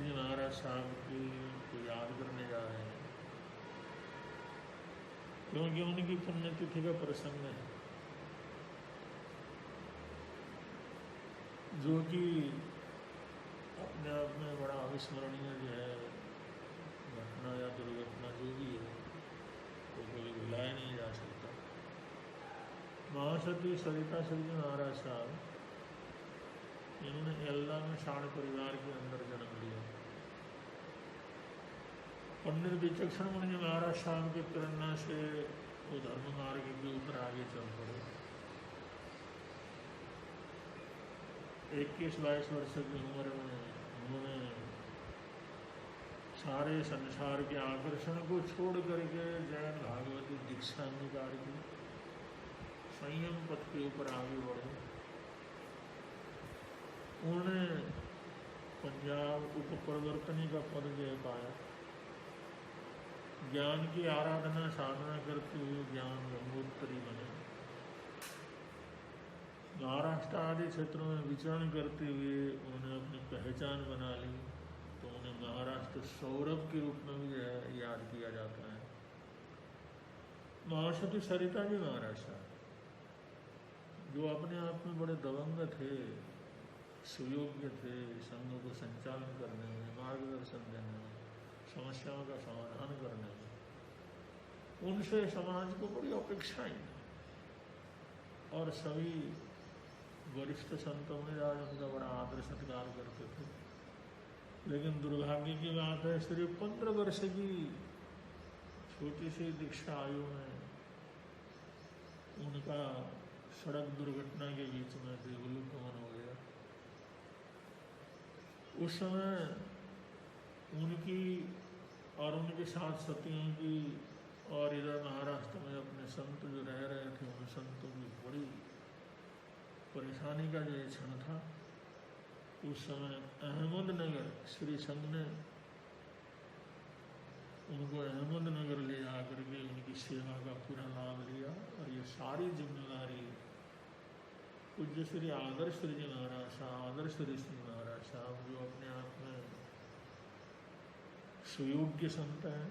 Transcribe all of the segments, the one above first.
जी महाराज साहब की को याद करने जा रहे हैं, क्योंकि उनकी पुण्यतिथि का प्रसंग है, जो कि अपने आप में बड़ा अविस्मरणीय जो है घटना या दुर्घटना जो भी है वो कभी भुलाया नहीं जा सकता। महासती सरिता श्री जी महाराज साहब, इन्होंने एल्ला में शाण परिवार के अंदर जन्म लिया। पंडित विचक्षण मुनि महाराज साहब की प्रेरणा से वो धर्म मार्ग के ऊपर आगे चल पड़े। 21-22 वर्ष की उम्र में उन्होंने सारे संसार के आकर्षण को छोड़ करके जैन भागवती दीक्षा अंगीकार की, संयम पथ के ऊपर आगे बढ़े। उन्होंने पंजाब उप प्रवर्तनी का पद जो पाया। ज्ञान की आराधना साधना करते हुए ज्ञान गंगोत्तरी बने। महाराष्ट्र आदि क्षेत्रों में विचरण करते हुए उन्होंने अपनी पहचान बना ली, तो उन्हें महाराष्ट्र सौरभ के रूप में भी याद किया जाता है। महासती सरिता जी महाराज साहब, जो अपने आप में बड़े दबंग थे, सुयोग्य थे, संघ को संचालन करने में, मार्गदर्शन देने में, समस्याओं का समाधान करने में, उनसे समाज को बड़ी अपेक्षाएं थी और सभी वरिष्ठ संतों ने आज उनका बड़ा आदर सत्कार करते थे। लेकिन दुर्भाग्य की बात है, सिर्फ 15 वर्ष की छोटी सी दीक्षा आयु में उनका सड़क दुर्घटना के बीच में देवलोक गमन हो गया। उस समय उनकी और उनके साथ सतियों की और इधर महाराष्ट्र में अपने संत जो रह रहे थे, उन संतों की बड़ी परेशानी का जो क्षण था। उस समय अहमदनगर श्री संघ ने उनको अहमदनगर ले जाकर के उनकी सेवा का पूरा लाभ लिया, और ये सारी जिम्मेदारी पूज्य श्री आदर्श जी महाराज साहब, आदर्श ऋषि महाराज साहब, जो अपने आप में सुयोग्य संत हैं,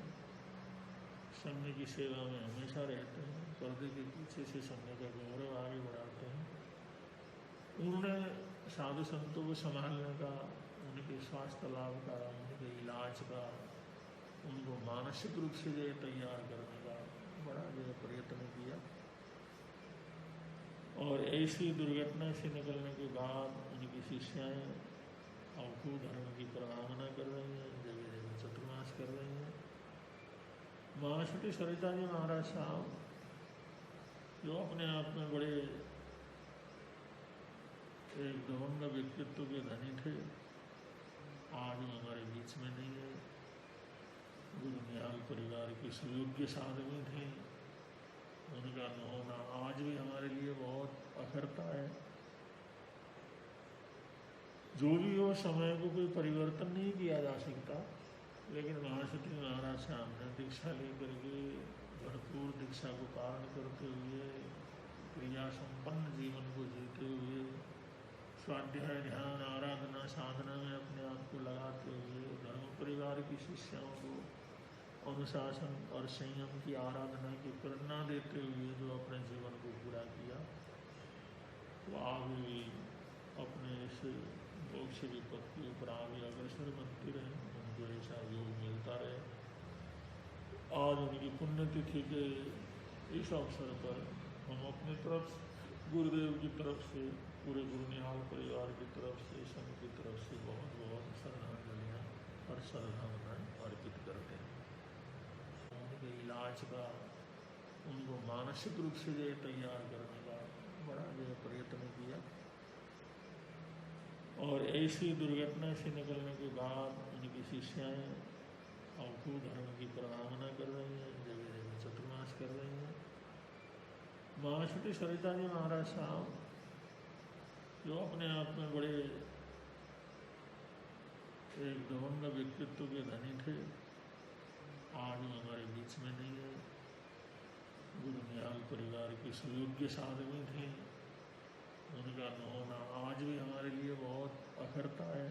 संघ की सेवा में हमेशा रहते हैं, पर्दे के पीछे से संघ का गौरव आगे बढ़ाते हैं। उन्होंने साधु संतों को संभालने का, उनके स्वास्थ्य लाभ का, उनके इलाज का, उनको मानसिक रूप से जो तैयार करने का बड़ा जो प्रयत्न किया। और ऐसी दुर्घटना से निकलने के बाद उनकी शिष्याएँ अवधू धर्म की प्रवाहना कर रही हैं, जगह जगह चतुर्मास कर रही हैं। महासती सरिता जी महाराज साहब, जो अपने आप में बड़े एक दबंग व्यक्तित्व के धनी थे, आज हमारे बीच में नहीं है। गुरु निहाल परिवार के सुयोग्य साधवी थे, उनका न होना आज भी हमारे लिए बहुत अखरता है। जो भी हो, समय को कोई परिवर्तन नहीं किया जा सकता, लेकिन महासती महाराज साहब ने दीक्षा लेकर के भरपूर दीक्षा को पालन करते हुए, क्रिया संपन्न जीवन को जीते हुए, स्वाध्याय ध्यान आराधना साधना में अपने आप को लगाते हुए, धर्म परिवार की शिष्याओं को अनुशासन और संयम की आराधना की प्रेरणा देते हुए जो अपने जीवन को पूरा किया, वो आगे भी अपने इस मोक्ष की पथ के ऊपर आगे अग्रसर बनते रहे, उनको ऐसा योग मिलता रहे। आज उनकी पुण्यतिथि के इस अवसर पर हम अपनी तरफ, गुरुदेव की तरफ से, पूरे गुरु निहाल परिवार की तरफ से, संघ की तरफ से बहुत बहुत श्रद्धांजलियाँ और श्रद्धांजलियाँ अर्पित करते हैं। उनके इलाज का, उनको मानसिक रूप से जो तैयार करने का बड़ा जो प्रयत्न किया। और ऐसी दुर्घटना से निकलने के बाद उनकी शिष्याएँ अवधू धर्म की प्रवाहना कर रही हैं, जगह जगह चतुर्मास कर रही हैं। महासती सरिता जी महाराज साहब, जो अपने आप में बड़े एक दबंग व्यक्तित्व के धनी थे, आज हमारे बीच में नहीं है। गुरु निहाल परिवार के सुयोग्य साधवी थे, उनका न होना आज भी हमारे लिए बहुत अखरता है।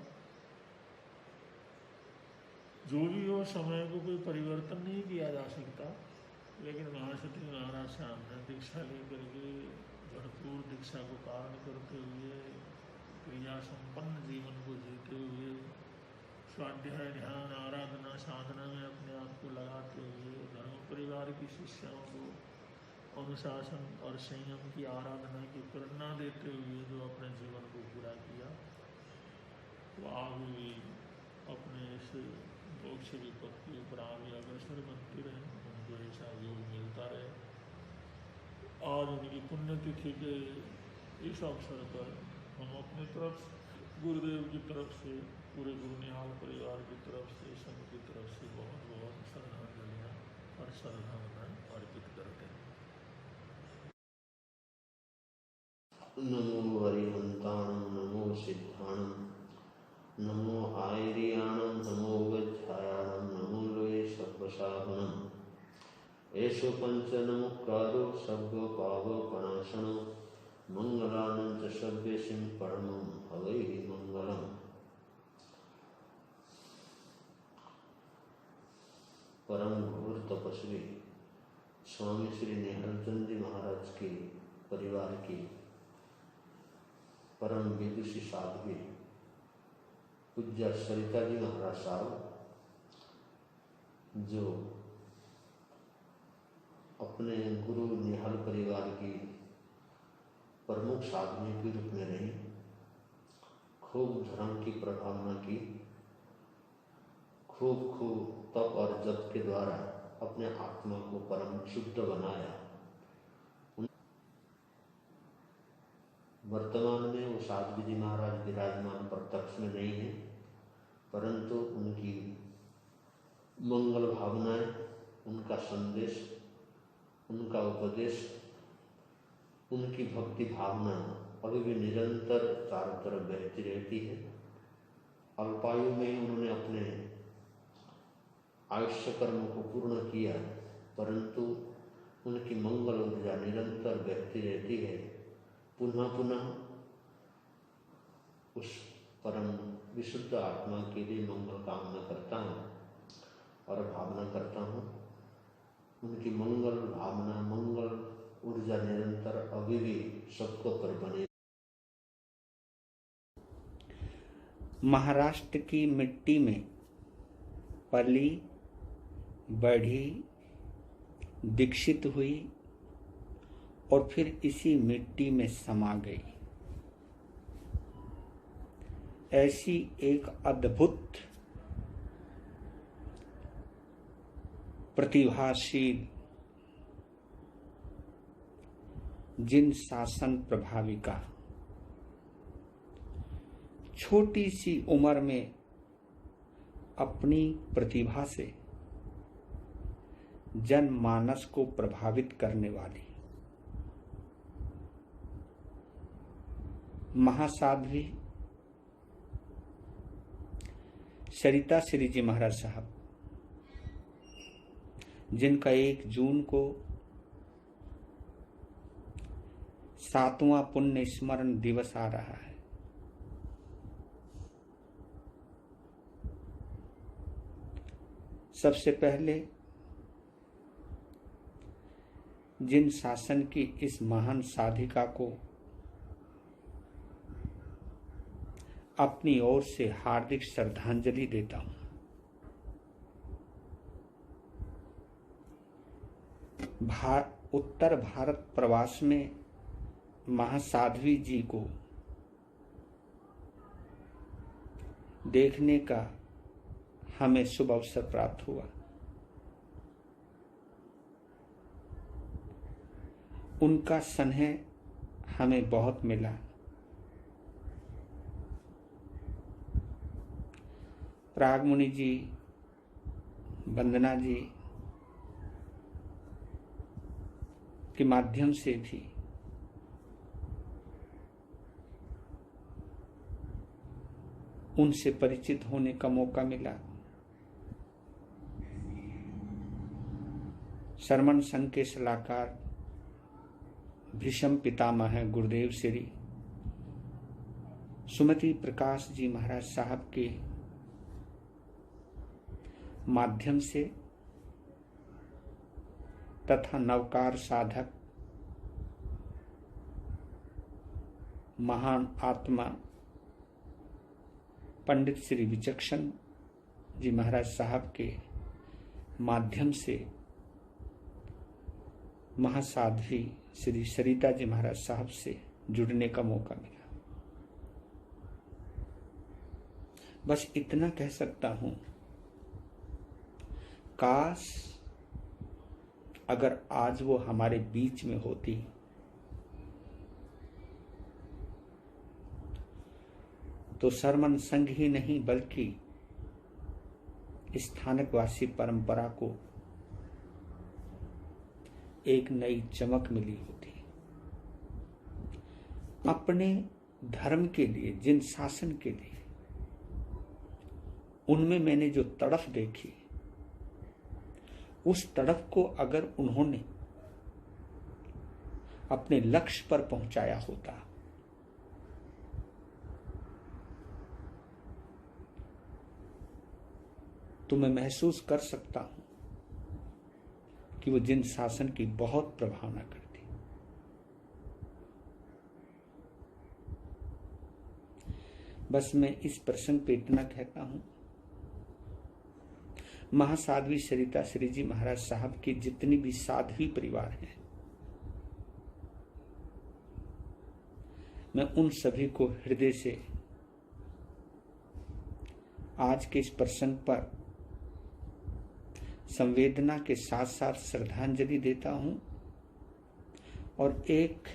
जो भी हो, समय को कोई परिवर्तन नहीं किया जा सकता, लेकिन महासती महाराज साहब ने दीक्षा लेकर के भरपूर दीक्षा को कारण करते हुए क्रिया संपन्न जीवन को जीते हुए स्वाध्याय ध्यान आराधना साधना में अपने आप को लगाते हुए धर्म परिवार की शिष्याओं को अनुशासन और संयम की आराधना की प्रेरणा देते हुए जो अपने जीवन को पूरा किया, वो आगे भी अपने इस मोक्ष विपत्ति पर आगे अग्रसर बनते रहे, उनको ऐसा योग मिलता रहे। आज उनकी पुण्यतिथि के इस अवसर पर हम अपनी तरफ गुरुदेव की तरफ से, पूरे गुरु निहाल परिवार की तरफ से, संघ की तरफ से बहुत बहुत श्रद्धांजलियाँ और श्रद्धांजलि अर्पित करते हैं। नमो हरिहंताणं, नमो सिद्धाणं, नमो आयर्याणं, नमो गच्छायाणं, नमो लोये सर्वसाधनं। एषो पंचनमुक्कारो सर्वपापप्रणाशनो मंगलानं च सर्वेषां परमं हवैः मंगलम्। परम घोर तपस्वी स्वामी श्री निहालचंद जी महाराज के परिवार की परम विदुषी साध्वी पूज्य सरिता जी महाराज साहब, जो अपने गुरु निहाल परिवार की प्रमुख साधनी के रूप में रही, खूब धर्म की प्रभावना की, खूब तप और जप के द्वारा अपने आत्मा को परम शुद्ध बनाया। वर्तमान में वो साध्वी जी महाराज विराजमान प्रत्यक्ष में नहीं है, परंतु उनकी मंगल भावनाएं, उनका संदेश, उनका उपदेश, उनकी भक्ति भावना अभी भी निरंतर चारों तरफ बहती रहती है। अल्पायु में उन्होंने अपने आयुष्य कर्म को पूर्ण किया, परंतु उनकी मंगल ऊर्जा निरंतर बहती रहती है। पुनः पुनः उस परम विशुद्ध आत्मा के लिए मंगल कामना करता हूँ और भावना करता हूँ, उनकी मंगल भावना, मंगल ऊर्जा निरंतर अभी भी सबको पर बने। महाराष्ट्र की मिट्टी में पली बढ़ी, दीक्षित हुई और फिर इसी मिट्टी में समा गई। ऐसी एक अद्भुत प्रतिभाशील जिन शासन प्रभाविका, छोटी सी उम्र में अपनी प्रतिभा से जनमानस को प्रभावित करने वाली महासाध्वी सरिता श्री जी महाराज साहब, जिनका 1 जून को 7वां पुण्य स्मरण दिवस आ रहा है। सबसे पहले जिन शासन की इस महान साधिका को अपनी ओर से हार्दिक श्रद्धांजलि देता हूं। उत्तर भारत प्रवास में महासाध्वी जी को देखने का हमें शुभ अवसर प्राप्त हुआ। उनका स्नेह हमें बहुत मिला। प्रागमुनि जी, वंदना जी के माध्यम से भी उनसे परिचित होने का मौका मिला। शरमन संघ के सलाहकार भीष्म पितामह गुरुदेव श्री सुमति प्रकाश जी महाराज साहब के माध्यम से तथा नवकार साधक महान आत्मा पंडित श्री विचक्षण जी महाराज साहब के माध्यम से महासाध्वी श्री सरिता जी महाराज साहब से जुड़ने का मौका मिला। बस इतना कह सकता हूं, काश अगर आज वो हमारे बीच में होती तो सरमन संघ ही नहीं बल्कि स्थानकवासी परंपरा को एक नई चमक मिली होती। अपने धर्म के लिए, जिन शासन के लिए, उनमें मैंने जो तड़फ देखी, उस तड़फ को अगर उन्होंने अपने लक्ष्य पर पहुंचाया होता तो मैं महसूस कर सकता हूं कि वो जिन शासन की बहुत प्रभावना करती। बस मैं इस प्रसंग पे इतना कहता हूं, महासाध्वी सरिता श्री जी महाराज साहब के जितनी भी साध्वी परिवार हैं, मैं उन सभी को हृदय से आज के इस प्रसंग पर संवेदना के साथ साथ श्रद्धांजलि देता हूं और एक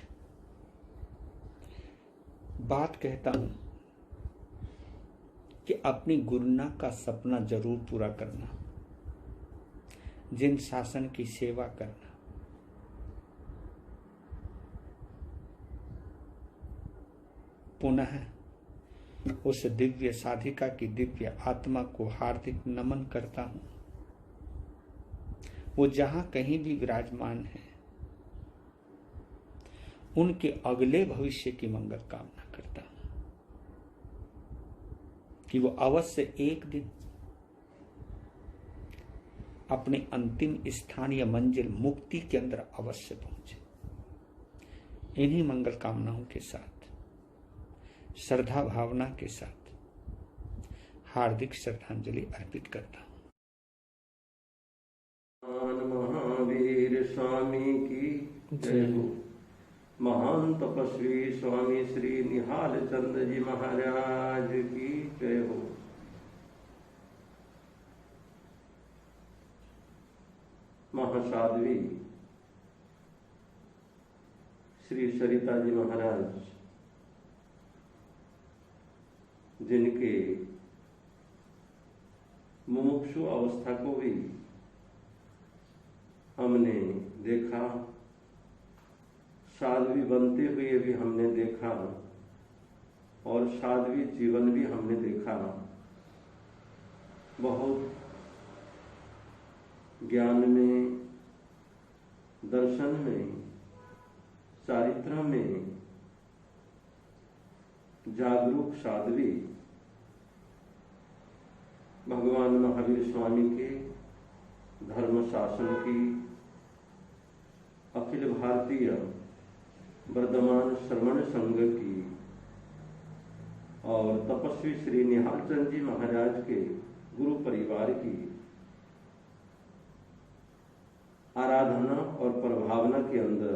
बात कहता हूं कि अपनी गुरुना का सपना जरूर पूरा करना, जिन शासन की सेवा करना। पुनः उस दिव्य साधिका की दिव्य आत्मा को हार्दिक नमन करता हूं। वो जहां कहीं भी विराजमान है, उनके अगले भविष्य की मंगल कामना करता हूं कि वो अवश्य एक दिन अपने अंतिम स्थान या मंजिल मुक्ति के अंदर अवश्य पहुंचे। इन्हीं मंगल कामनाओं के साथ, श्रद्धा भावना के साथ हार्दिक श्रद्धांजलि अर्पित करता हूं। महावीर स्वामी की जय हो। महान तपस्वी स्वामी श्री निहाल चंद जी महाराज की जय हो। महासाध्वी श्री सरिता जी महाराज, जिनके मुमुक्षु अवस्था को भी हमने देखा, साध्वी बनते हुए भी हमने देखा और साध्वी जीवन भी हमने देखा। बहुत ज्ञान में, दर्शन में, चारित्र में जागरूक साध्वी भगवान महावीर स्वामी के धर्म शासन की, अखिल भारतीय वर्धमान श्रमण संघ की और तपस्वी श्री निहाल चंद जी महाराज के गुरु परिवार की आराधना और प्रभावना के अंदर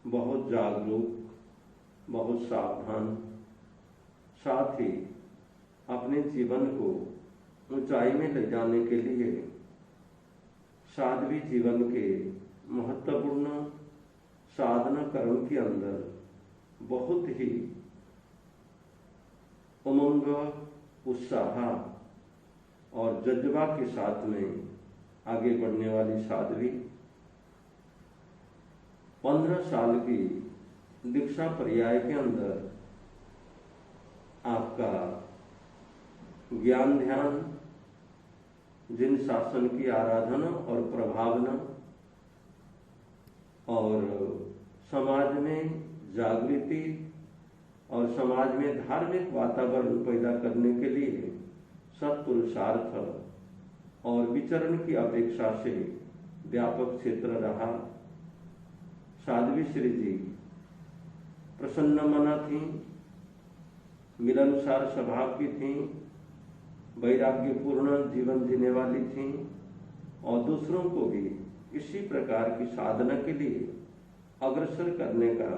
बहुत जागरूक, बहुत सावधान, साथ ही अपने जीवन को ऊंचाई में ले जाने के लिए साध्वी जीवन के महत्वपूर्ण साधना कर्म के अंदर बहुत ही उमंग, उत्साह और जज्बा के साथ में आगे बढ़ने वाली साध्वी 15 साल की दीक्षा पर्याय के अंदर आपका ज्ञान ध्यान, जिन शासन की आराधना और प्रभावना और समाज में जागृति और समाज में धार्मिक वातावरण पैदा करने के लिए सत्पुरुषार्थ और विचरण की अपेक्षा से व्यापक क्षेत्र रहा। साध्वी श्री जी प्रसन्न मना थी, मिलनसार स्वभाव की थी, वैराग्यपूर्ण जीवन जीने वाली थी और दूसरों को भी इसी प्रकार की साधना के लिए अग्रसर करने का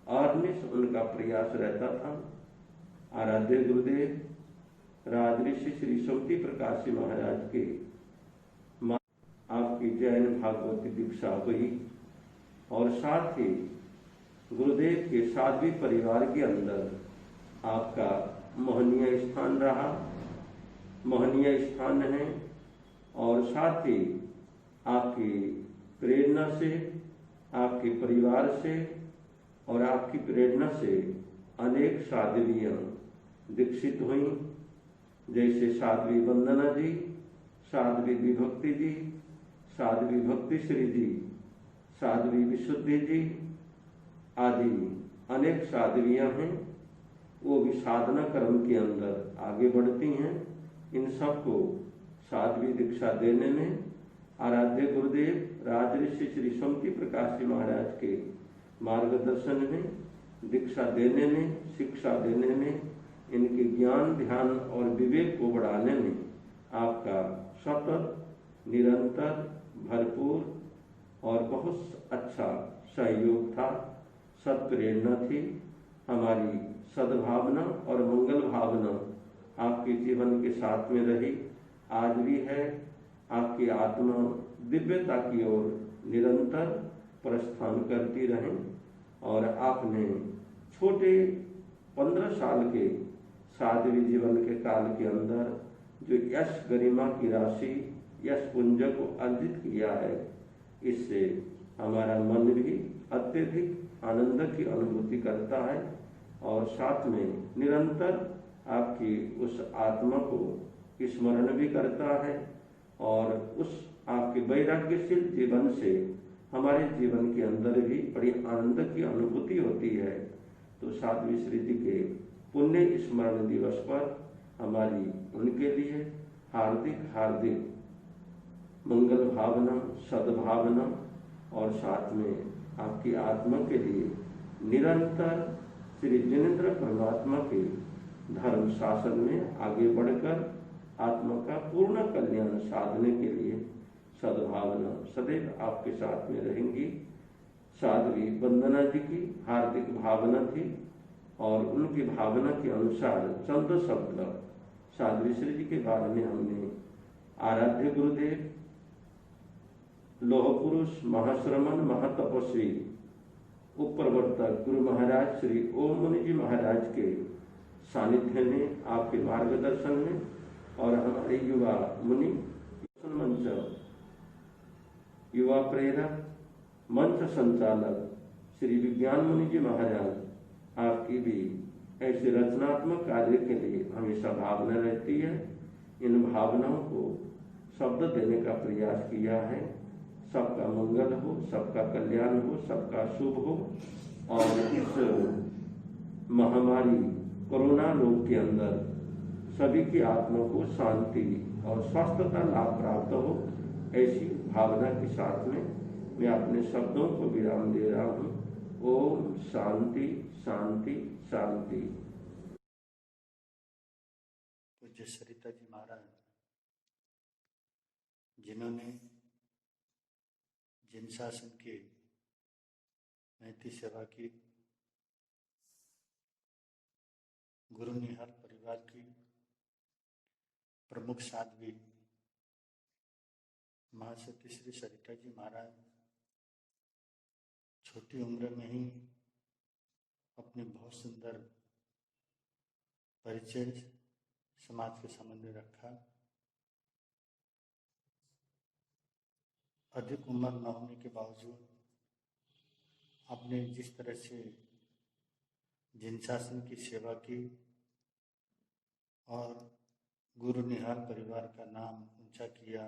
अहर्निश उनका प्रयास रहता था। आराध्य गुरुदेव राजऋषि श्री सुमति प्रकाश जी महाराज के आपकी जैन भागवती दीक्षा हुई और साथ ही गुरुदेव के साध्वी परिवार के अंदर आपका महनीय स्थान रहा, महनीय स्थान है। और साथ ही आपकी प्रेरणा से, आपके परिवार से और आपकी प्रेरणा से अनेक साध्वियाँ दीक्षित हुई, जैसे साध्वी वंदना जी, साध्वी विभक्ति जी, साध्वी भक्ति श्री जी, साध्वी विशुद्धि जी आदि अनेक साध्वियाँ हैं। वो भी साधना क्रम के अंदर आगे बढ़ती हैं। इन सबको साध्वी दीक्षा देने में आराध्य गुरुदेव राजऋषि श्री सुमति प्रकाश जी महाराज के मार्गदर्शन में, दीक्षा देने में, शिक्षा देने में, इनके ज्ञान, ध्यान और विवेक को बढ़ाने में आपका सतत, निरंतर, भरपूर और बहुत अच्छा सहयोग था, सत्प्रेरणा थी। हमारी सद्भावना और मंगल भावना आपके जीवन के साथ में रही, आज भी है। आपकी आत्मा दिव्यता की ओर निरंतर प्रस्थान करती रहे और आपने छोटे 15 साल के साध्वी जीवन के काल के अंदर जो यश गरिमा की राशि, यश पुंज को अर्जित किया है, इससे हमारा मन भी अत्यधिक आनंद की अनुभूति करता है और साथ में निरंतर आपकी उस आत्मा को स्मरण भी करता है और उस आपके वैराग्यशील जीवन से हमारे जीवन के अंदर भी बड़ी आनंद की अनुभूति होती है। तो साध्वी श्री जी के पुण्य स्मरण दिवस पर हमारी उनके लिए हार्दिक हार्दिक मंगल भावना, सद्भावना और साथ में आपकी आत्मा के लिए निरंतर श्री जिनेन्द्र परमात्मा के धर्म शासन में आगे बढ़कर आत्मा का पूर्ण कल्याण साधने के लिए सद्भावना सदैव आपके साथ में रहेंगी। साध्वी वंदना जी की हार्दिक भावना थी और उनकी भावना के अनुसार चंद शब्द साध्वी श्री जी के बारे में हमने आराध्य गुरुदेव लोह पुरुष महाश्रमण महातपस्वी उपप्रवर्तक गुरु महाराज श्री ओम मुनि जी महाराज के सानिध्य में, आपके मार्गदर्शन में और हमारे युवा मुनि मंच, युवा प्रेरक, मंच संचालक श्री विज्ञान मुनि जी महाराज, आपकी भी ऐसे रचनात्मक कार्य के लिए हमेशा भावना रहती है। इन भावनाओं को शब्द देने का प्रयास किया है। सबका मंगल हो, सबका कल्याण हो, सबका शुभ हो और इस महामारी कोरोना रोग के अंदर सभी की आत्मा को शांति और स्वस्थता लाभ प्राप्त हो, ऐसी भावना के साथ में मैं अपने शब्दों को विराम दे रहा हूँ। ओम शांति शांति शांति। पूज्य सरिता जी महाराज, जिन्होंने जिन शासन की महती सेवा की, गुरु निहाल परिवार की प्रमुख साध्वी महासती श्री सरिता जी महाराज छोटी उम्र में ही अपने बहुत सुंदर परिचय समाज के सामने रखा। अधिक उम्र न होने के बावजूद आपने जिस तरह से जिन शासन की सेवा की और गुरु निहाल परिवार का नाम ऊंचा किया,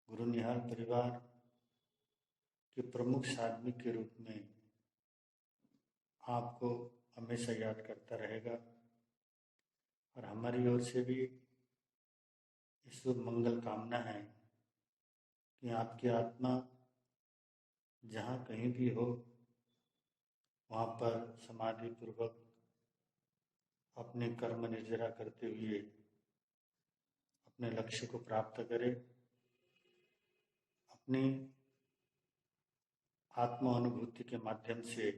गुरु निहाल परिवार के प्रमुख साध्वी के रूप में आपको हमेशा याद करता रहेगा और हमारी ओर से भी इस मंगल कामना है कि आपकी आत्मा जहाँ कहीं भी हो वहाँ पर समाधि पूर्वक अपने कर्म निर्जरा करते हुए अपने लक्ष्य को प्राप्त करे, अपनी आत्म अनुभूति के माध्यम से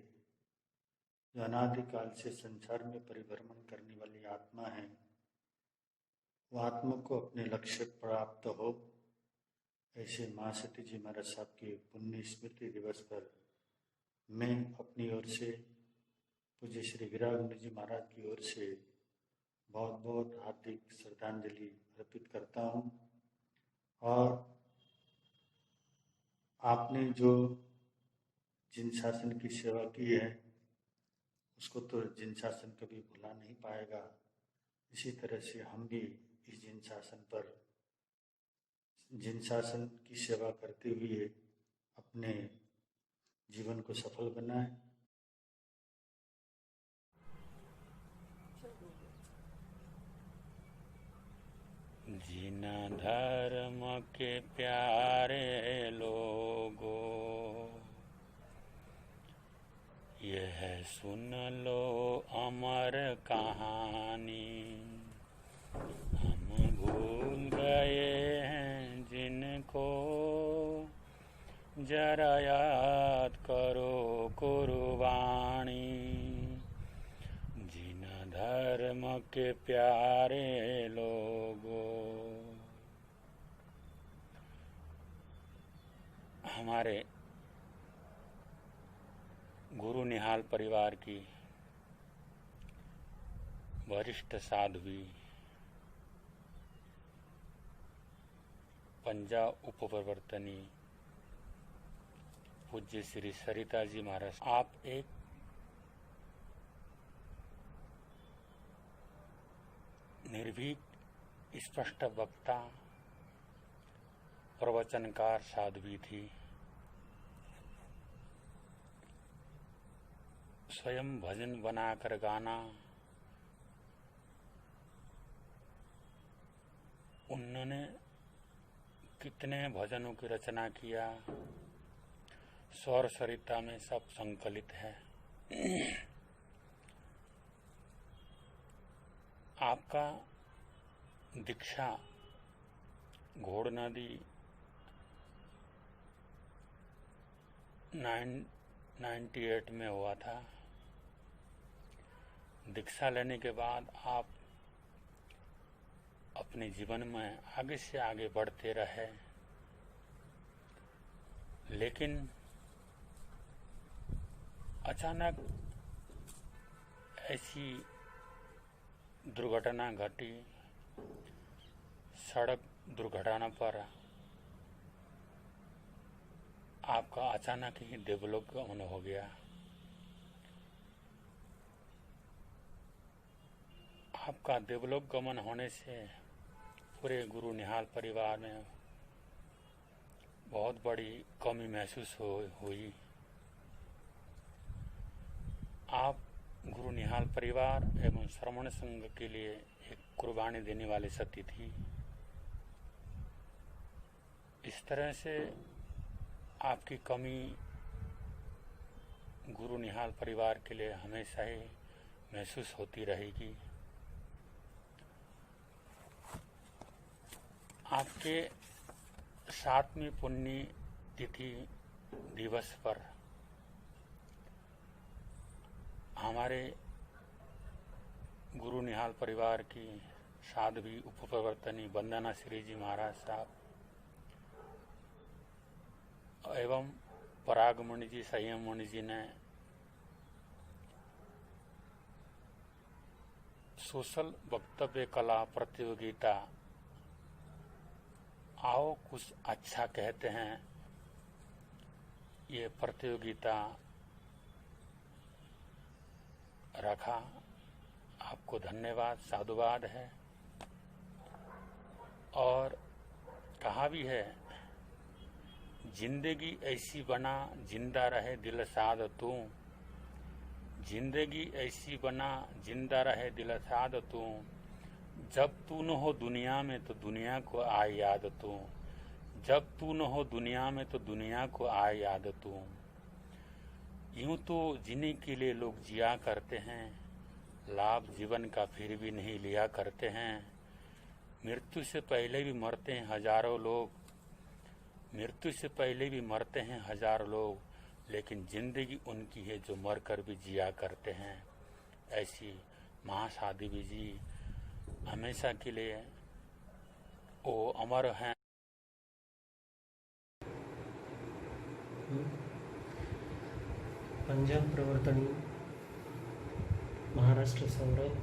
जो अनादिकाल से संसार में परिभ्रमण करने वाली आत्मा है, वो आत्मा को अपने लक्ष्य प्राप्त हो। ऐसे महासती जी महाराज साहब के पुण्य स्मृति दिवस पर मैं अपनी ओर से पूज्य श्री विराग जी महाराज की ओर से बहुत बहुत हार्दिक श्रद्धांजलि अर्पित करता हूँ। और आपने जो जिन शासन की सेवा की है उसको तो जिन शासन कभी भुला नहीं पाएगा। इसी तरह से हम भी इस जिन शासन पर जिन शासन की सेवा करते हुए अपने जीवन को सफल बनाएं। जिन धर्म के प्यारे लोगों, यह सुन लो अमर कहानी। हम भूल गए हैं जिनको, जरा याद करो कुर्बानी। जिन धर्म के प्यारे लोगों, हमारे गुरु निहाल परिवार की वरिष्ठ साध्वी पंजा उपप्रवर्तनी पूज्य श्री सरिता जी महाराज, आप एक निर्भीक स्पष्ट वक्ता प्रवचनकार साध्वी थी। स्वयं भजन बनाकर गाना उन्होंने कितने भजनों की रचना किया, स्वर सरिता में सब संकलित है। आपका दीक्षा घोड़ नदी 98 में हुआ था। दीक्षा लेने के बाद आप अपने जीवन में आगे से आगे बढ़ते रहे, लेकिन अचानक ऐसी दुर्घटना घटी। सड़क दुर्घटना पर आपका अचानक ही देवलोक गमन हो गया। आपका देवलोक गमन होने से पूरे गुरु निहाल परिवार में बहुत बड़ी कमी महसूस हुई। आप गुरु निहाल परिवार एवं श्रमण संघ के लिए एक कुर्बानी देने वाली सती थी। इस तरह से आपकी कमी गुरु निहाल परिवार के लिए हमेशा ही महसूस होती रहेगी। आपके 7वीं पुण्य तिथि दिवस पर हमारे गुरु निहाल परिवार की साध्वी उपप्रवर्तनी वंदना श्री जी महाराज साहब एवं पराग मुनि जी, संयम मुनि जी ने सोशल वक्तव्य कला प्रतियोगिता आओ कुछ अच्छा कहते हैं, ये प्रतियोगिता रखा। आपको धन्यवाद, साधुवाद है। और कहा भी है, जिंदगी ऐसी बना जिंदा रहे दिल साध तू। जिंदगी ऐसी बना जिंदा रहे दिल साध तू। जब तू न हो दुनिया में तो दुनिया को आए याद तू, जब तू न हो दुनिया में तो दुनिया को आए याद तू। यूं तो जीने के लिए लोग जिया करते हैं, लाभ जीवन का फिर भी नहीं लिया करते हैं। मृत्यु से पहले भी मरते हैं हजारों लोग, मृत्यु से पहले भी मरते हैं हजारों लोग, लेकिन जिंदगी उनकी है जो मरकर भी जिया करते हैं। ऐसी महासाध्वी जी हमेशा के लिए वो अमर हैं। पंजाब प्रवर्तनी महाराष्ट्र सौरभ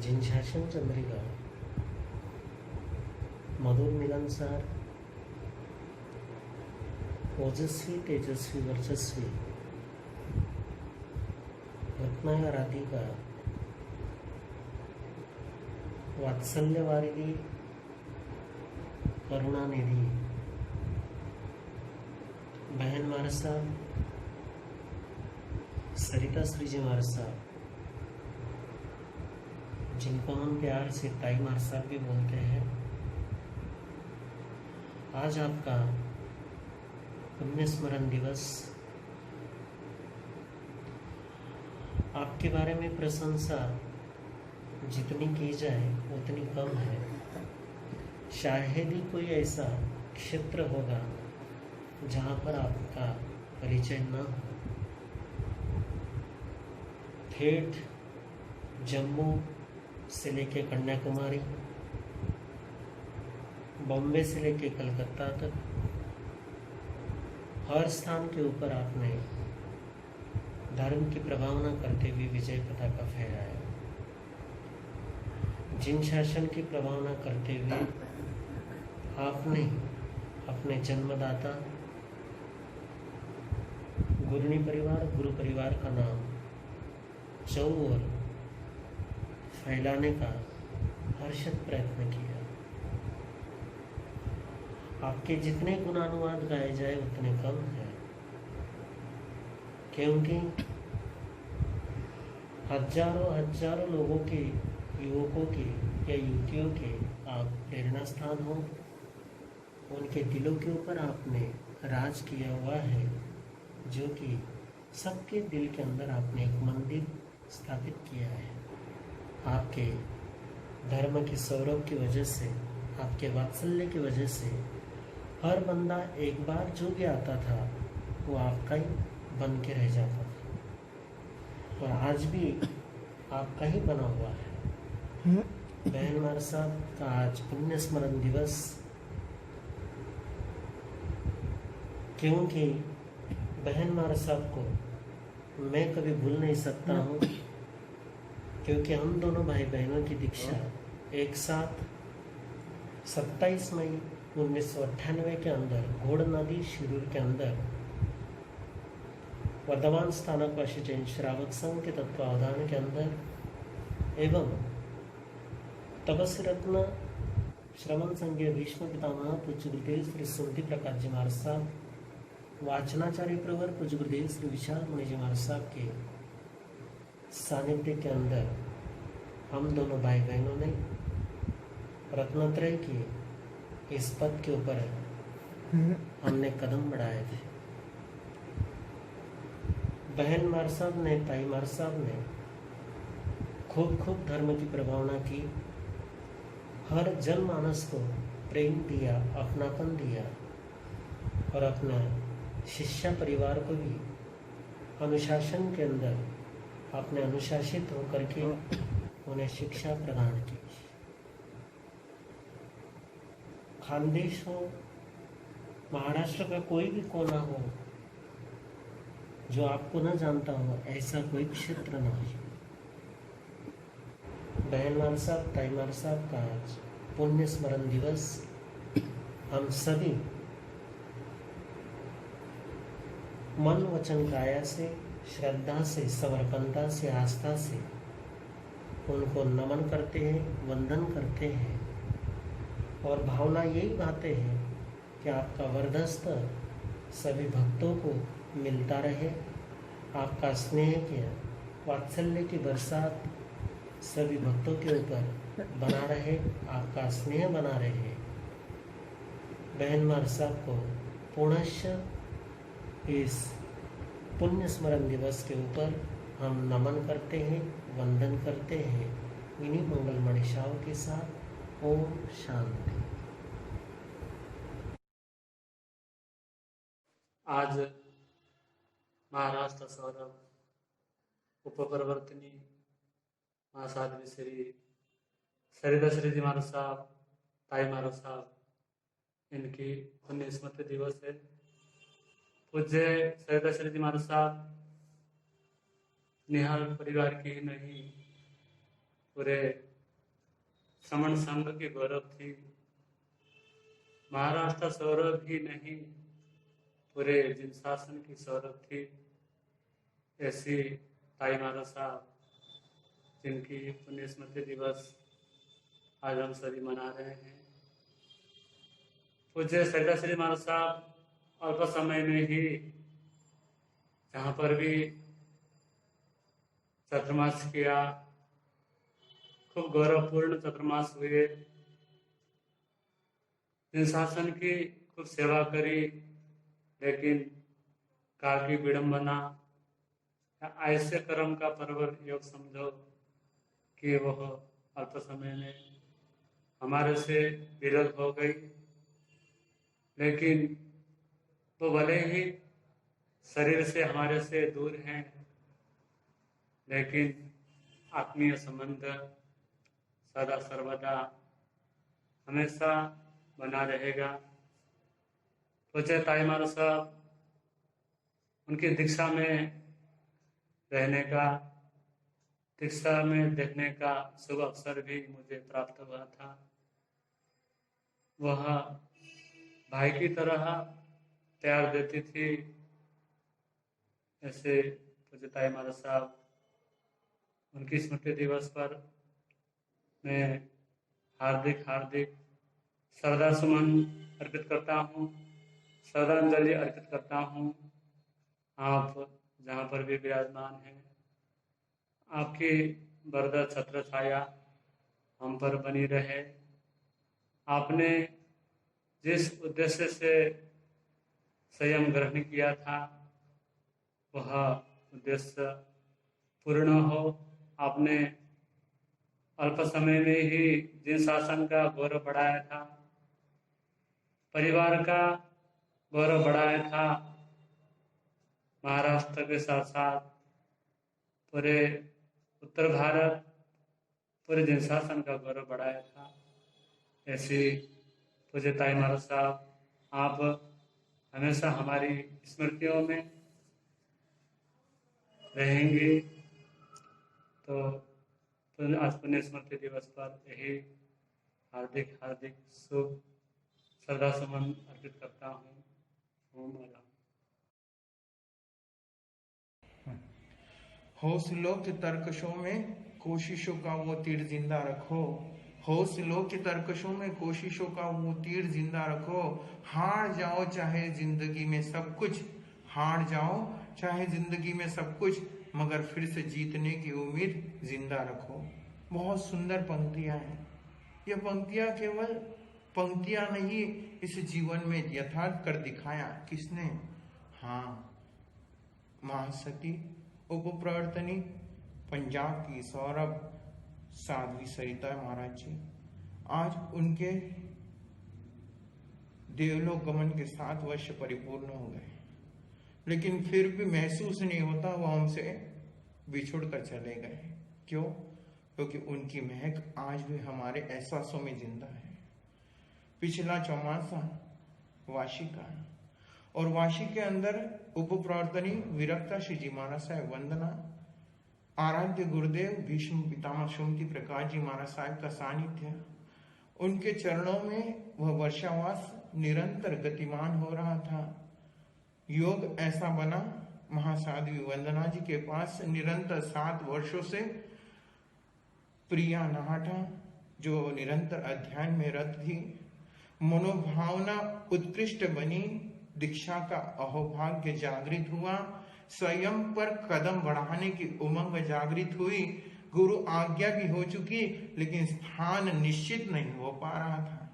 जिनशासन चंद्रिका मधुर मिलनसार ओजस्वी तेजस्वी वर्चस्वी रत्नाया राधिका वात्सल्यवारिधी करुणानिधि बहन मार साहब सरिता श्रीजी मार साहब, जिनको हम प्यार से ताई मार साहब भी बोलते हैं, आज आपका पुण्य स्मरण दिवस। आपके बारे में प्रशंसा जितनी की जाए उतनी कम है। शायद ही कोई ऐसा क्षेत्र होगा जहाँ पर आपका परिचय न हो। ठेठ जम्मू से लेके कन्याकुमारी, बॉम्बे से लेके कलकत्ता तक हर स्थान के ऊपर आपने धर्म की प्रभावना करते हुए विजय पताका फहराया। जिन शासन की प्रभावना करते हुए आपने अपने जन्मदाता गुरुनी परिवार, गुरु परिवार का नाम चौओर फैलाने का हर्षित प्रयत्न किया। आपके जितने गुणानुवाद गाए जाए उतने कम है, क्योंकि हजारों लोगों के, युवकों के या युवतियों के आप प्रेरणा स्थान हो। उनके दिलों के ऊपर आपने राज किया हुआ है, जो कि सबके दिल के अंदर आपने एक मंदिर स्थापित किया है। आपके धर्म के सौरभ की वजह से, आपके वात्सल्य की वजह से हर बंदा एक बार जो भी आता था वो आपका ही बन के रह जाता था, और आज भी आपका ही बना हुआ है। बहन मार साहब का आज पुण्य स्मरण दिवस, क्योंकि बहन मार साहब को मैं कभी भूल नहीं सकता हूँ, क्योंकि हम दोनों भाई बहनों की दीक्षा एक साथ 27 मई 1998 के अंदर घोड़ नदी शिरूर के अंदर वर्धमान स्थानकवासी जैन श्रावक संघ के तत्वावधान के अंदर एवं तपस्वी रत्न श्रवण संघीय भीष्म पितामह पूज्य गुरुदेव श्री सुरती प्रकाश जी महाराज साहब, वाचनाचार्य प्रवर पूज्य गुरुदेव श्री विशाल मुनि जी महाराज साहब के सानिध्य के अंदर हम दोनों भाई बहनों ने रत्नत्रय की इस पद के ऊपर हमने कदम बढ़ाए थे। बहन मार साहब ने, ताई मार साहब ने खूब धर्म की प्रभावना की, हर जनमानस को प्रेम दिया, अपनापन दिया, और अपना शिष्य परिवार को भी अनुशासन के अंदर अपने अनुशासित होकर के उन्हें शिक्षा प्रदान की। खानदेश हो, महाराष्ट्र का कोई भी कोना हो जो आपको न जानता हो, ऐसा कोई क्षेत्र न हो। बहन मार साहब, ताई मार साहब का आज पुण्य स्मरण दिवस हम सभी मन वचन काया से, श्रद्धा से, समर्पणता से, आस्था से उनको नमन करते हैं, वंदन करते हैं, और भावना यही बातें हैं कि आपका वरदस्त सभी भक्तों को मिलता रहे, आपका स्नेह के वात्सल्य की बरसात सभी भक्तों के ऊपर बना रहे, आपका स्नेह बना रहे। बहन मार साहब को पुनश्च इस पुण्य स्मरण दिवस के ऊपर हम नमन करते हैं, वंदन करते हैं। इन्हीं मंगल मणिषाओं के साथ ओम शांति। आज महाराष्ट्र सौरभ उपप्रवर्तनी महासाध्वी श्री सरिता श्री जी महाराज साहब, ताई महाराज साहब, इनकी पुण्य स्मृति दिवस है। पूज्य सरिता श्री जी महाराज साहब निहाल परिवार की ही नहीं, पूरे श्रमण संघ की गौरव थी। महाराष्ट्र सौरभ ही नहीं, पूरे जिन शासन की सौरभ थी। ऐसी ताई महाराज साहब जिनकी पुण्य स्मृति दिवस आज हम सभी मना रहे हैं। पूज्य सरिता श्री महाराज साहब अल्प समय में ही जहाँ पर भी चतुर्मास किया, खूब गौरवपूर्ण चतुर्मास हुए, जिन शासन की खूब सेवा करी, लेकिन काल की विडंबना या ऐसे कर्म का पर्व योग समझो कि वह अल्प समय में हमारे से विरल हो गई। लेकिन वो भले ही शरीर से हमारे से दूर हैं, लेकिन आत्मीय संबंध सदा सर्वदा हमेशा बना रहेगा। पूज्य ताई महाराज साहब, उनकी दीक्षा में रहने का, दीक्षा में देखने का शुभ अवसर भी मुझे प्राप्त हुआ था। वह भाई की तरह प्यार देती थी। ऐसे पूज्य ताई महाराज साहब, उनकी स्मृति दिवस पर मैं हार्दिक हार्दिक श्रद्धा सुमन अर्पित करता हूँ, श्रद्धांजलि अर्पित करता हूँ। आप जहाँ पर भी विराजमान हैं, आपकी वरदा छत्र छाया हम पर बनी रहे। आपने जिस उद्देश्य से संयम ग्रहण किया था, वह उद्देश्य पूर्ण हो। आपने अल्प समय में ही जिन शासन का गौरव बढ़ाया था, परिवार का गौरव बढ़ाया था, महाराष्ट्र के साथ साथ पूरे उत्तर भारत, पूरे जिन शासन का गौरव बढ़ाया था। ऐसी पूज्य ताई महाराज साहब, आप हमेशा हमारी स्मृतियों में रहेंगे। तो आज पुण्य स्मृति दिवस पर यही हार्दिक हार्दिक शुभ श्रद्धा सुमन अर्पित करता हूँ। ओम राम। हौसलों के तर्कशों में कोशिशों का वो तीर जिंदा रखो, हौसलों के तर्कशों में कोशिशों का वो तीर जिंदा रखो। हार जाओ चाहे जिंदगी में सब कुछ, हार जाओ चाहे जिंदगी में सब कुछ, मगर फिर से जीतने की उम्मीद जिंदा रखो। बहुत सुंदर पंक्तियां हैं। ये पंक्तियां केवल पंक्तियां नहीं, इस जीवन में यथार्थ कर दिखाया किसने? हाँ, महासती उपप्रवर्तनी पंजाब की सौरभ साध्वी सरिता महाराज जी। आज उनके देवलोक गमन के 7 वर्ष परिपूर्ण हो गए, लेकिन फिर भी महसूस नहीं होता वो हमसे बिछुड़ कर चले गए। क्यों? क्योंकि उनकी महक आज भी हमारे एहसासों में जिंदा है। पिछला चौमासा वार्षिका, और वार्षिक के अंदर उपप्रवर्तनी विरक्ता श्री जी महाराज साहब वंदना, आराध्य गुरुदेव भीष्म पितामह सुमति प्रकाश जी महाराज साहब का सानिध्य, उनके चरणों में वह वर्षावास निरंतर गतिमान हो रहा था। योग ऐसा बना, महासाध्वी वंदना जी के पास निरंतर 7 वर्षों से प्रिया नाहटा, जो निरंतर अध्ययन में रत थी, मनोभावना उत्कृष्ट बनी, दीक्षा का अहोभाग्य जागृत हुआ, स्वयं पर कदम बढ़ाने की उमंग जागृत हुई, गुरु आज्ञा भी हो चुकी, लेकिन स्थान निश्चित नहीं हो पा रहा था।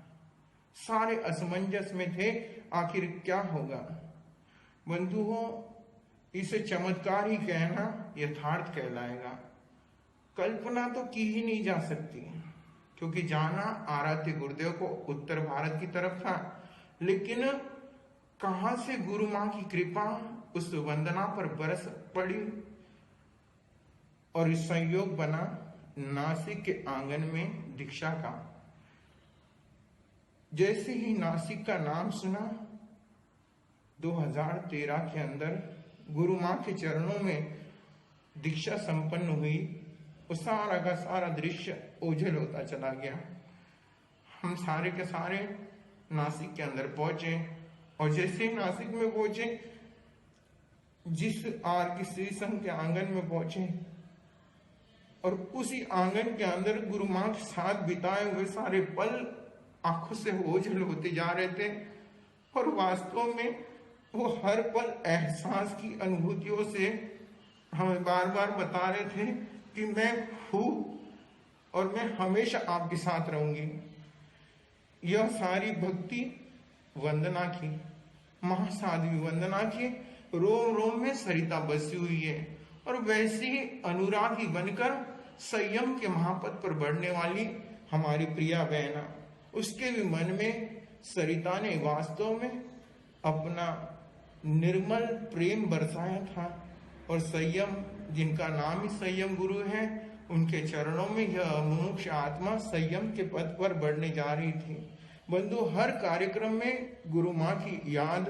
सारे असमंजस में थे, आखिर क्या होगा। बंधुओं, इसे चमत्कार ही कहना यथार्थ कहलाएगा। कल्पना तो की ही नहीं जा सकती, क्योंकि जाना आराध्य गुरुदेव को उत्तर भारत की तरफ था, लेकिन कहां से गुरु मां की कृपा उस वंदना पर बरस पड़ी और इस संयोग बना नासिक के आंगन में दीक्षा का। जैसे ही नासिक का नाम सुना, 2013 के अंदर गुरु मां के चरणों में दीक्षा संपन्न हुई। उस सारा का सारा दृश्य ओझल होता चला गया। हम सारे के सारे नासिक के अंदर पहुंचे और जैसे ही नासिक में पहुंचे, जिस आर की श्री संघ के आंगन में पहुंचे और उसी आंगन के अंदर गुरु मां के साथ बिताए हुए सारे पल आंखों से ओझल होते जा रहे थे और वास्तव में वो हर पल एहसास की अनुभूतियों से हमें बार बार बता रहे थे कि मैं हूं और मैं हमेशा आपके साथ रहूंगी। यह सारी भक्ति वंदना की, महासाध्वी वंदना की रोम रोम में सरिता बसी हुई है और वैसी ही अनुरागी बनकर संयम के महापथ पर बढ़ने वाली हमारी प्रिया बहना, उसके भी मन में सरिता ने वास्तव में अपना निर्मल प्रेम बरसाया था और संयम, जिनका नाम ही संयम गुरु है, उनके चरणों में यह मुमुक्ष आत्मा संयम के पथ पर बढ़ने जा रही थी। बंधु, हर कार्यक्रम में गुरु मां की याद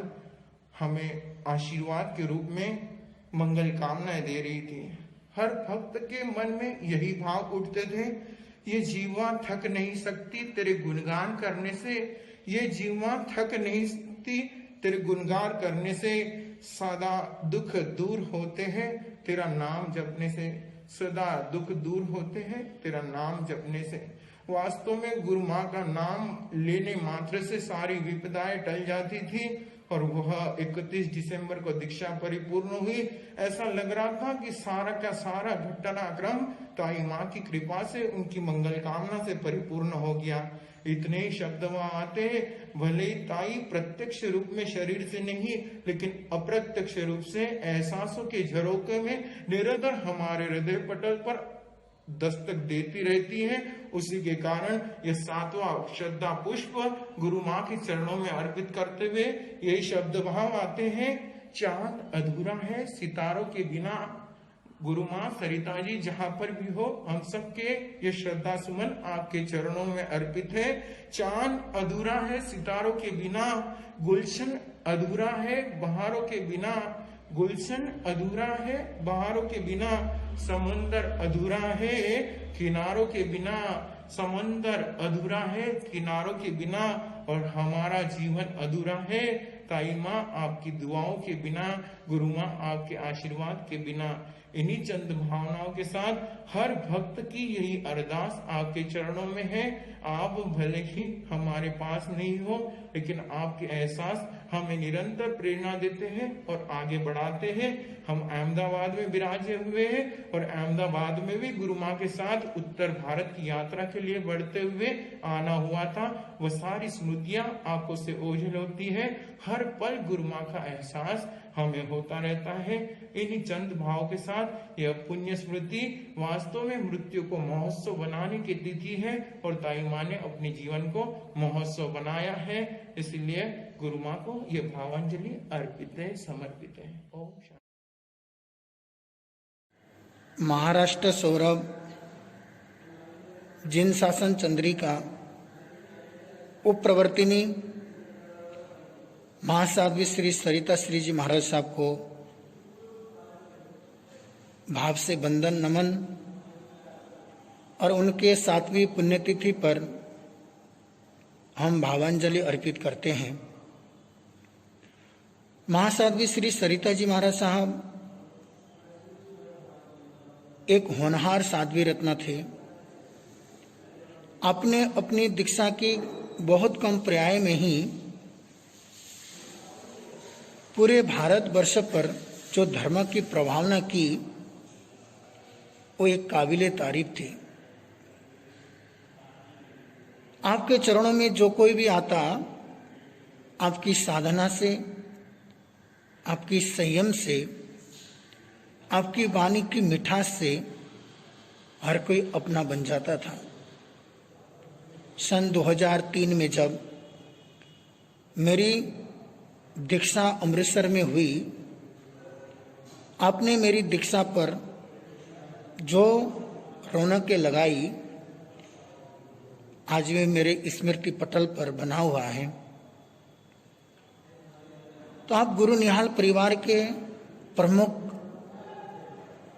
हमें आशीर्वाद के रूप में मंगल कामनाएं दे रही थी। हर भक्त के मन में यही भाव उठते थे, ये जीवा थक नहीं सकती तेरे गुणगान करने से, ये जीवा थक नहीं सकती तेरे गुणगान करने से, सदा दुख दूर होते हैं तेरा नाम जपने से, सदा दुख दूर होते हैं तेरा नाम जपने से। वास्तव में गुरु मां का नाम लेने मात्र से सारी विपदाएं टल जाती थी और वह 31 दिसंबर को दीक्षा परिपूर्ण हुई। ऐसा लग रहा था कि सारा का सारा घटनाक्रम ताई मां की कृपा से, उनकी मंगल कामना से परिपूर्ण हो गया। इतने ही शब्द वहां आते हैं, भले ही ताई प्रत्यक्ष रूप में शरीर से नहीं, लेकिन अप्रत्यक्ष रूप से एहसासों के झरोके में निरंतर हमारे हृदय पटल पर दस्तक देती रहती है। उसी के कारण ये 7वां श्रद्धा पुष्प गुरु मां के चरणों में अर्पित करते हुए यही शब्द भाव आते हैं, चांद अधूरा है सितारों के बिना। गुरु मां सरिता जी जहां पर भी हो, हम सबके ये श्रद्धा सुमन आपके चरणों में अर्पित है। चांद अधूरा है सितारों के बिना, गुलशन अधूरा है बहारों के बिना, गुलशन अधूरा है बहारों के बिना, समुंदर अधूरा है किनारों के बिना, समुंदर अधूरा है किनारों के बिना, और हमारा जीवन अधूरा है ताई माँ आपकी दुआओं के बिना, गुरु माँ आपके आशीर्वाद के बिना। इन्हीं चंद भावनाओं के साथ हर भक्त की यही अरदास आपके चरणों में है। आप भले ही हमारे पास नहीं हो, लेकिन आपके एहसास हमें निरंतर प्रेरणा देते हैं और आगे बढ़ाते हैं। हम अहमदाबाद में विराजे हुए हैं और अहमदाबाद में भी गुरु माँ के साथ उत्तर भारत की यात्रा के लिए बढ़ते हुए आना हुआ था। वह सारी स्मृतियां आंखों से ओझल होती है। हर पल गुरु माँ का एहसास हमें होता रहता है। इन्हीं चंद भाव के साथ यह पुण्य स्मृति वास्तव में मृत्यु को महोत्सव बनाने की तिथि है और ताई माँ ने अपने जीवन को महोत्सव बनाया है। इसलिए गुरु माँ को यह भावांजलि अर्पित है, समर्पित है। ओम शांति। महाराष्ट्र सौरभ जिन शासन चंद्रिका उपप्रवर्तिनी महासाध्वी श्री सरिता श्री जी महाराज साहब को भाव से वंदन नमन और उनके 7वीं पुण्यतिथि पर हम भावांजलि अर्पित करते हैं। महासाध्वी श्री सरिता जी महाराज साहब एक होनहार साध्वी रत्न थे। आपने अपनी दीक्षा की बहुत कम पर्याय में ही पूरे भारतवर्ष पर जो धर्म की प्रभावना की, वो एक काबिले तारीफ थे। आपके चरणों में जो कोई भी आता, आपकी साधना से, आपकी संयम से, आपकी वाणी की मिठास से हर कोई अपना बन जाता था। सन 2003 में जब मेरी दीक्षा अमृतसर में हुई, आपने मेरी दीक्षा पर जो रौनकें लगाई आज भी मेरे स्मृति पटल पर बना हुआ है। तो आप गुरु निहाल परिवार के प्रमुख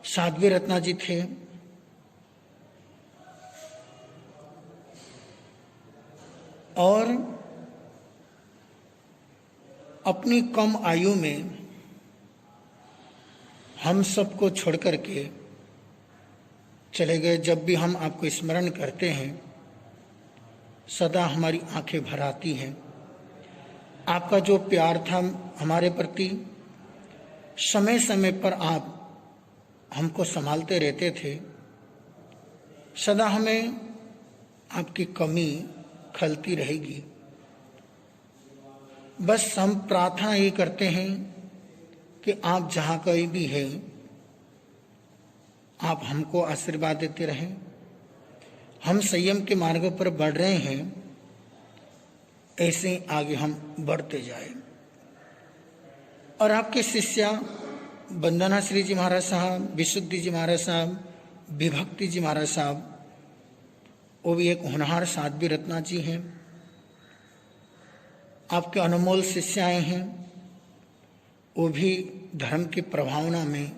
साध्वी रत्ना जी थे। और अपनी कम आयु में हम सबको छोड़ करके चले गए। जब भी हम आपको स्मरण करते हैं सदा हमारी आंखें भर आती हैं। आपका जो प्यार था हमारे प्रति, समय समय पर आप हमको संभालते रहते थे। सदा हमें आपकी कमी खलती रहेगी। बस हम प्रार्थना ये करते हैं कि आप जहाँ कहीं भी हैं आप हमको आशीर्वाद देते रहें। हम संयम के मार्ग पर बढ़ रहे हैं, ऐसे ही आगे हम बढ़ते जाएं। और आपके शिष्या वंदना श्री जी महाराज साहब, विशुद्धि जी महाराज साहब, विभक्ति जी महाराज साहब, वो भी एक होनहार साध्वी रत्ना जी हैं। आपके अनमोल शिष्याएं हैं, वो भी धर्म की प्रभावना में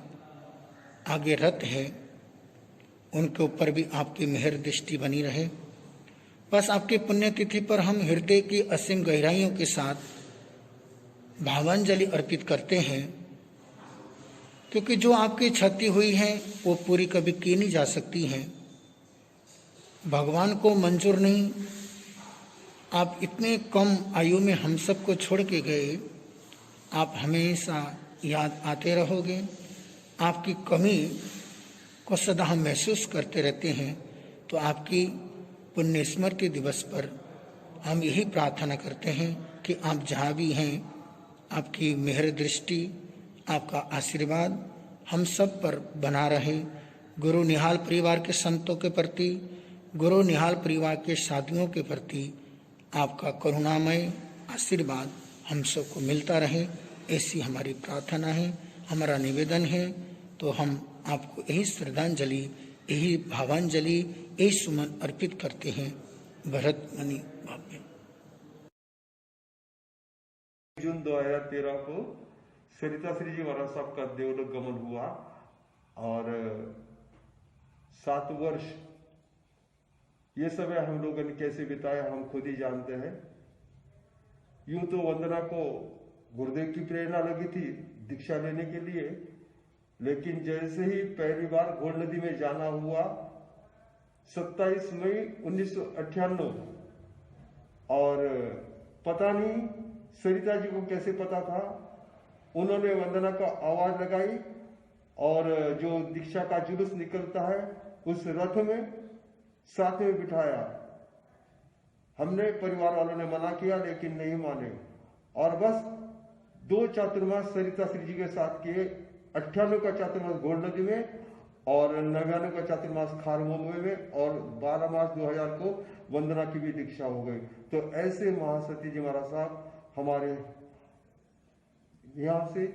आगे रत है। उनके ऊपर भी आपकी मेहर दृष्टि बनी रहे। बस आपकी पुण्यतिथि पर हम हृदय की असीम गहराइयों के साथ भावांजलि अर्पित करते हैं, क्योंकि जो आपकी क्षति हुई है वो पूरी कभी की नहीं जा सकती है। भगवान को मंजूर नहीं। आप इतने कम आयु में हम सबको छोड़ के गए। आप हमेशा याद आते रहोगे। आपकी कमी को सदा हम महसूस करते रहते हैं। तो आपकी पुण्य स्मृति दिवस पर हम यही प्रार्थना करते हैं कि आप जहाँ भी हैं आपकी मेहर दृष्टि, आपका आशीर्वाद हम सब पर बना रहे। गुरु निहाल परिवार के संतों के प्रति, गुरु निहाल परिवार के साथियों के प्रति आपका करुणामय आशीर्वाद हम सबको मिलता रहे, ऐसी हमारी प्रार्थना है, हमारा निवेदन है। तो हम आपको यही श्रद्धांजलि, यही भावांजलि, यही सुमन अर्पित करते हैं। भरत मणि भाव्य। जून 2013 को सरिता श्री जी महाराज साहब का देवलोक गमन हुआ और 7 वर्ष ये समय हम लोगों ने कैसे बिताया हम खुद ही जानते हैं। यूं तो वंदना को गुरुदेव की प्रेरणा लगी थी दीक्षा लेने के लिए, लेकिन जैसे ही पहली बार घोड़ नदी में जाना हुआ 27 मई 1998, और पता नहीं सरिता जी को कैसे पता था, उन्होंने वंदना का आवाज लगाई और जो दीक्षा का जुलूस निकलता है उस रथ में साथ में बिठाया। हमने परिवार वालों ने मना किया लेकिन नहीं माने, और बस 2 चातुर्मास सरिता श्री जी के साथ किए। 98 का चातुर्मास घोड़ नदी में और 99 का चातुर्मास खार मुंबई में, और 12 मार्च 2000 को वंदना की भी दीक्षा हो गई। तो ऐसे महासती जी महाराज साहब हमारे यहाँ से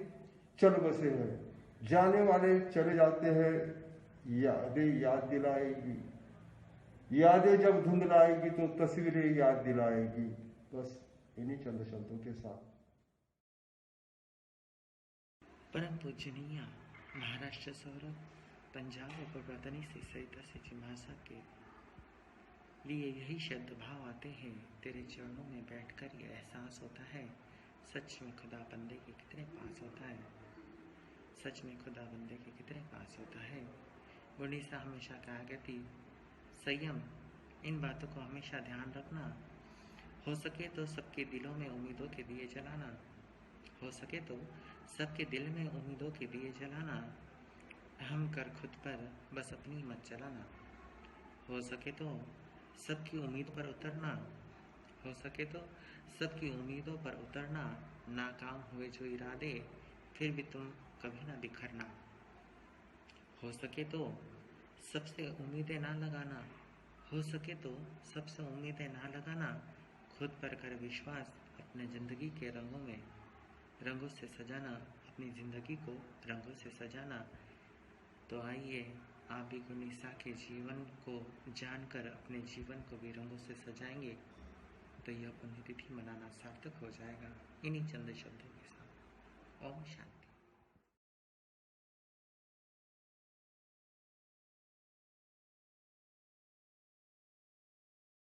चल बसे हैं। जाने वाले चले जाते हैं, यादें याद दिलाएगी, यादें जब धुंधलाएगी तो तस्वीरें याद दिलाएगी। बस इन्हीं चंद शब्दों के साथ परम पूजनीय महाराष्ट्र सौरभ पंजाब उपप्रधानी से सरिता से जी महाराज के लिए यही शब्द भाव आते हैं। तेरे चरणों में बैठकर ये एहसास होता है सच में खुदा बंदे के कितने पास होता है, सच में खुदा बंदे के कितने पास होता है। गुणीसा हमेशा कहा करती संयम, इन बातों को हमेशा ध्यान रखना। हो सके तो सबके दिलों में उम्मीदों के दिए जलाना, हो सके तो सबके दिल में उम्मीदों के दिए जलाना। अहम कर खुद पर बस अपनी मत चलाना। हो सके तो सबकी उम्मीद पर उतरना, हो सके तो सबकी उम्मीदों पर उतरना। नाकाम हुए जो इरादे फिर भी तुम कभी ना बिखरना। हो सके तो सबसे उम्मीदें ना लगाना, हो सके तो सबसे उम्मीदें ना लगाना। खुद पर कर विश्वास, अपने जिंदगी के रंगों से सजाना, अपनी जिंदगी को रंगों से सजाना। तो आइए आप भी गुनीसा के जीवन को जानकर अपने जीवन को भी रंगों से सजाएंगे तो यह पुण्यतिथि मनाना सार्थक हो जाएगा। इन्हीं चंद शब्दों के साथ ओम शांति।